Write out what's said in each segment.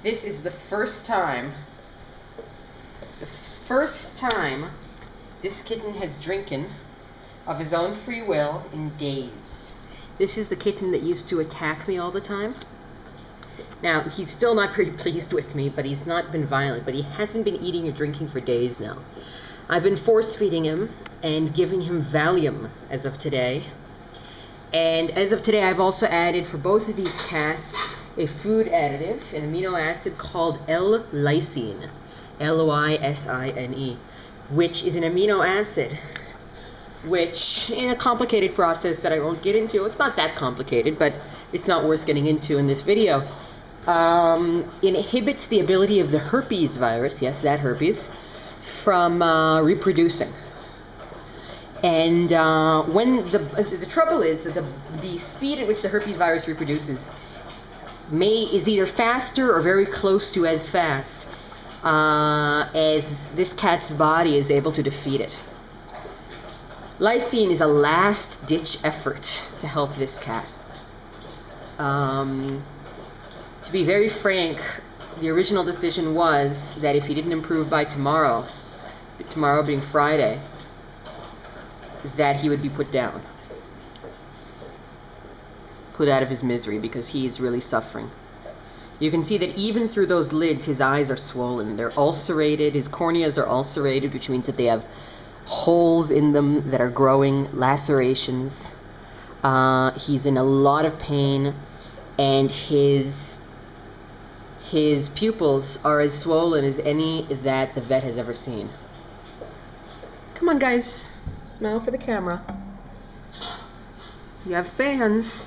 This is the first time this kitten has drinking of his own free will in days. This is the kitten that used to attack me all the time. Now, he's still not very pleased with me, but he's not been violent, but he hasn't been eating or drinking for days now. I've been force-feeding him and giving him Valium as of today. And as of today, I've also added for both of these cats a food additive, an amino acid called L-lysine, L-Y-S-I-N-E, which is an amino acid which, in a complicated process that I won't get into, it's not that complicated, but it's not worth getting into in this video, inhibits the ability of the herpes virus, yes, that herpes, from reproducing. And when the trouble is that the speed at which the herpes virus reproduces is either faster or very close to as fast as this cat's body is able to defeat it. Lysine is a last-ditch effort to help this cat. To be very frank, the original decision was that if he didn't improve by tomorrow being Friday, that he would be put down. Put out of his misery, because he is really suffering. You can see that even through those lids, his eyes are swollen. They're ulcerated. His corneas are ulcerated, which means that they have holes in them that are growing, lacerations. He's in a lot of pain, and his pupils are as swollen as any that the vet has ever seen. Come on, guys. Smile for the camera. You have fans.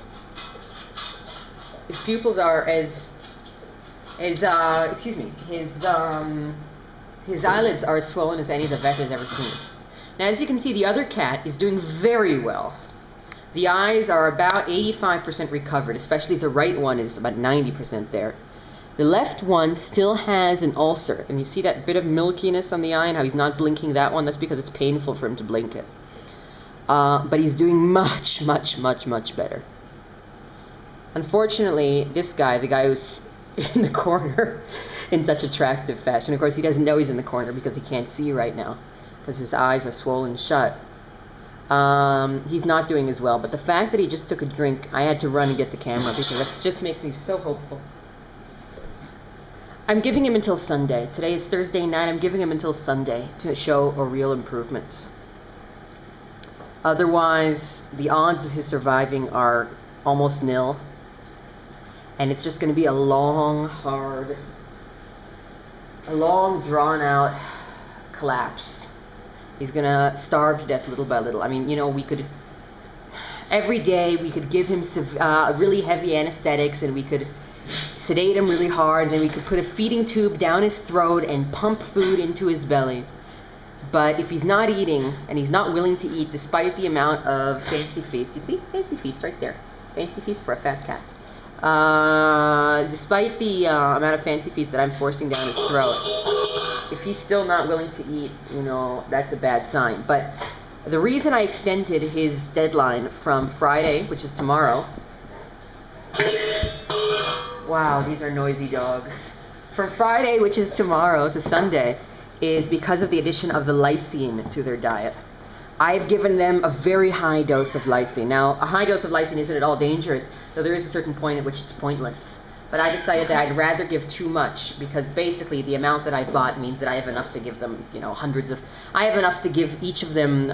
His pupils are his eyelids are as swollen as any the vet has ever seen. Now, as you can see, the other cat is doing very well. The eyes are about 85% recovered, especially the right one is about 90% there. The left one still has an ulcer, and you see that bit of milkiness on the eye and how he's not blinking that one. That's because it's painful for him to blink it. But he's doing much, much, much, much better. Unfortunately, this guy, the guy who's in the corner in such attractive fashion, of course, he doesn't know he's in the corner because he can't see right now, because his eyes are swollen shut. He's not doing as well, but the fact that he just took a drink, I had to run and get the camera because that just makes me so hopeful. I'm giving him until Sunday. Today is Thursday night. I'm giving him until Sunday to show a real improvement. Otherwise, the odds of his surviving are almost nil. And it's just going to be a long, drawn-out collapse. He's going to starve to death little by little. I mean, you know, every day we could give him really heavy anesthetics, and we could sedate him really hard, and then we could put a feeding tube down his throat and pump food into his belly. But if he's not eating, and he's not willing to eat, despite the amount of fancy feast, you see? Fancy feast right there. Fancy feast for a fat cat. Despite the amount of fancy feast that I'm forcing down his throat, if he's still not willing to eat, you know, that's a bad sign. But the reason I extended his deadline from Friday, which is tomorrow... Wow, these are noisy dogs. From Friday, which is tomorrow, to Sunday, is because of the addition of the lysine to their diet. I've given them a very high dose of lysine. Now, a high dose of lysine isn't at all dangerous, though there is a certain point at which it's pointless. But I decided that I'd rather give too much, because basically the amount that I bought means that I have enough to give them, you know, I have enough to give each of them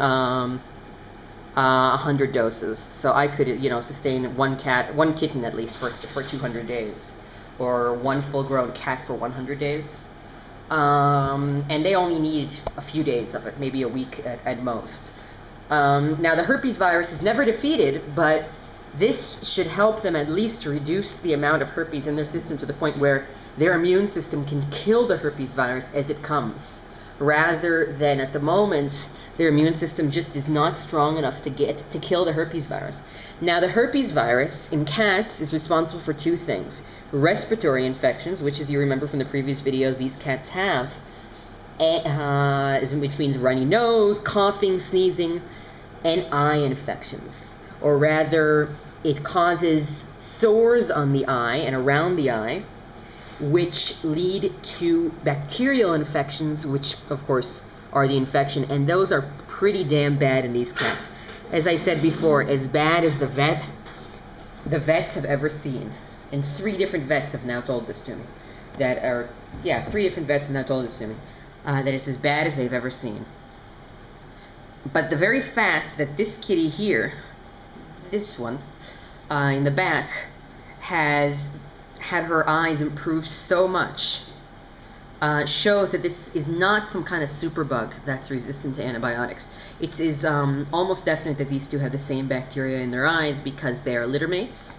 100 doses. So I could, you know, sustain one kitten at least for 200 days, or one full-grown cat for 100 days. And they only need a few days of it, maybe a week at most. Now, the herpes virus is never defeated, but this should help them at least to reduce the amount of herpes in their system to the point where their immune system can kill the herpes virus as it comes, rather than at the moment their immune system just is not strong enough to kill the herpes virus. Now, the herpes virus in cats is responsible for two things: respiratory infections, which, as you remember from the previous videos, these cats have, which means runny nose, coughing, sneezing, and eye infections. Or rather, it causes sores on the eye and around the eye, which lead to bacterial infections, which of course are the infection, and those are pretty damn bad in these cats. As I said before, as bad as the vets have ever seen, and 3 different vets have now told this to me, that are, yeah, 3 different vets have now told this to me, that it's as bad as they've ever seen. But the very fact that this kitty here, this one, in the back, has had her eyes improve so much, shows that this is not some kind of superbug that's resistant to antibiotics. It is almost definite that these two have the same bacteria in their eyes because they are litter mates,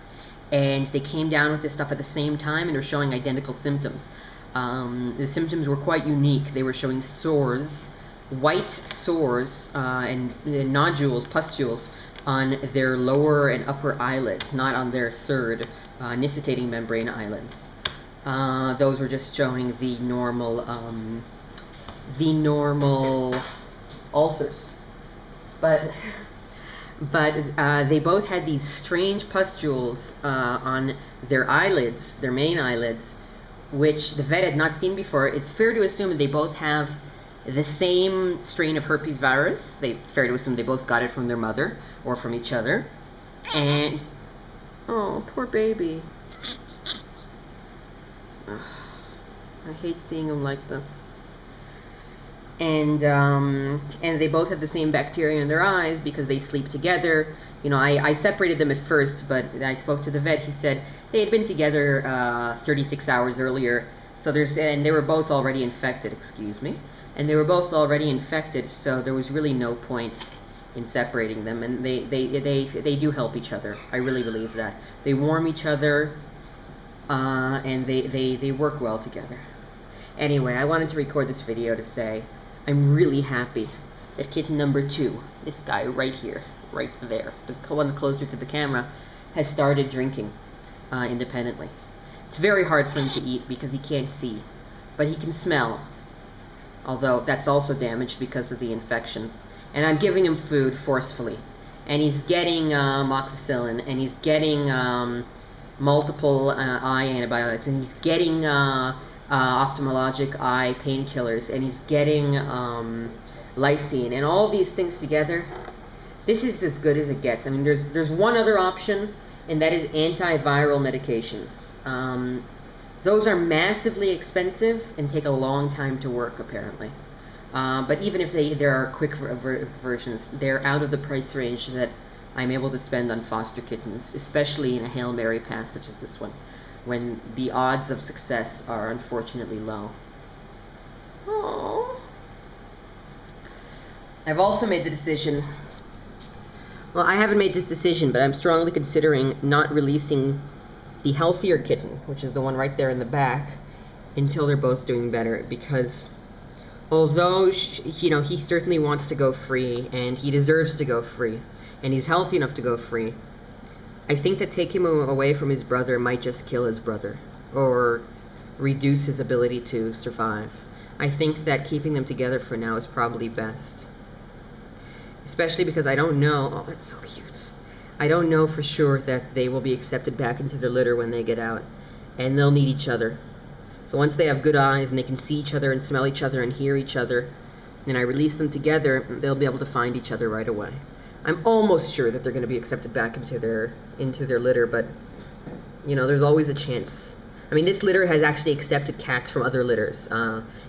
and they came down with this stuff at the same time and are showing identical symptoms. The symptoms were quite unique. They were showing sores, white sores, and nodules, pustules, on their lower and upper eyelids, not on their third nictitating membrane eyelids. Those were just showing the normal ulcers. But they both had these strange pustules on their eyelids, their main eyelids, which the vet had not seen before. It's fair to assume that they both have the same strain of herpes virus. It's fair to assume they both got it from their mother or from each other. And, oh, poor baby. Ugh, I hate seeing them like this. And they both have the same bacteria in their eyes because they sleep together. You know, I separated them at first, but I spoke to the vet. He said they had been together 36 hours earlier. So and they were both already infected, excuse me. And they were both already infected, so there was really no point in separating them. And they do help each other. I really believe that. They warm each other, and they work well together. Anyway, I wanted to record this video to say I'm really happy that kitten number 2, this guy right here, right there, the one closer to the camera, has started drinking independently. It's very hard for him to eat because he can't see, but he can smell. Although that's also damaged because of the infection. And I'm giving him food forcefully. And he's getting amoxicillin, and he's getting multiple eye antibiotics, and he's getting ophthalmologic eye painkillers, and he's getting lysine, and all these things together. This is as good as it gets. I mean, there's one other option, and that is antiviral medications. Those are massively expensive and take a long time to work, apparently. But even if there are quick versions, they're out of the price range that I'm able to spend on foster kittens, especially in a Hail Mary pass such as this one, when the odds of success are unfortunately low. Aww. I've also made the decision, well, I haven't made this decision, but I'm strongly considering not releasing the healthier kitten, which is the one right there in the back, until they're both doing better, because although, you know, he certainly wants to go free, and he deserves to go free, and he's healthy enough to go free, I think that taking him away from his brother might just kill his brother, or reduce his ability to survive. I think that keeping them together for now is probably best. Especially because I don't know, oh, that's so cute. I don't know for sure that they will be accepted back into their litter when they get out, and they'll need each other. So once they have good eyes and they can see each other and smell each other and hear each other, and I release them together, they'll be able to find each other right away. I'm almost sure that they're going to be accepted back into their litter, but you know, there's always a chance. I mean, this litter has actually accepted cats from other litters.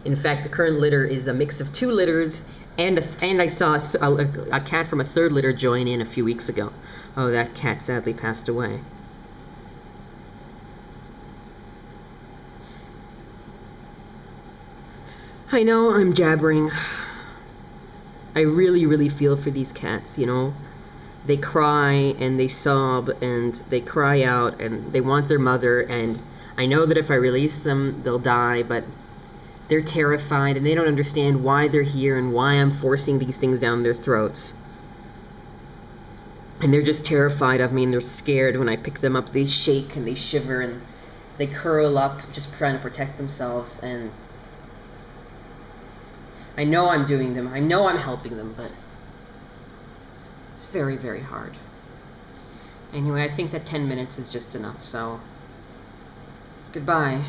In fact, the current litter is a mix of 2 litters, and I saw a cat from a 3rd litter join in a few weeks ago. Oh, that cat sadly passed away. I know I'm jabbering. I really, really feel for these cats, you know. They cry and they sob and they cry out and they want their mother, and I know that if I release them, they'll die, but they're terrified and they don't understand why they're here and why I'm forcing these things down their throats. And they're just terrified of me, and they're scared when I pick them up. They shake and they shiver and they curl up, just trying to protect themselves. And I know I'm doing them. I know I'm helping them, but it's very, very hard. Anyway, I think that 10 minutes is just enough, so goodbye.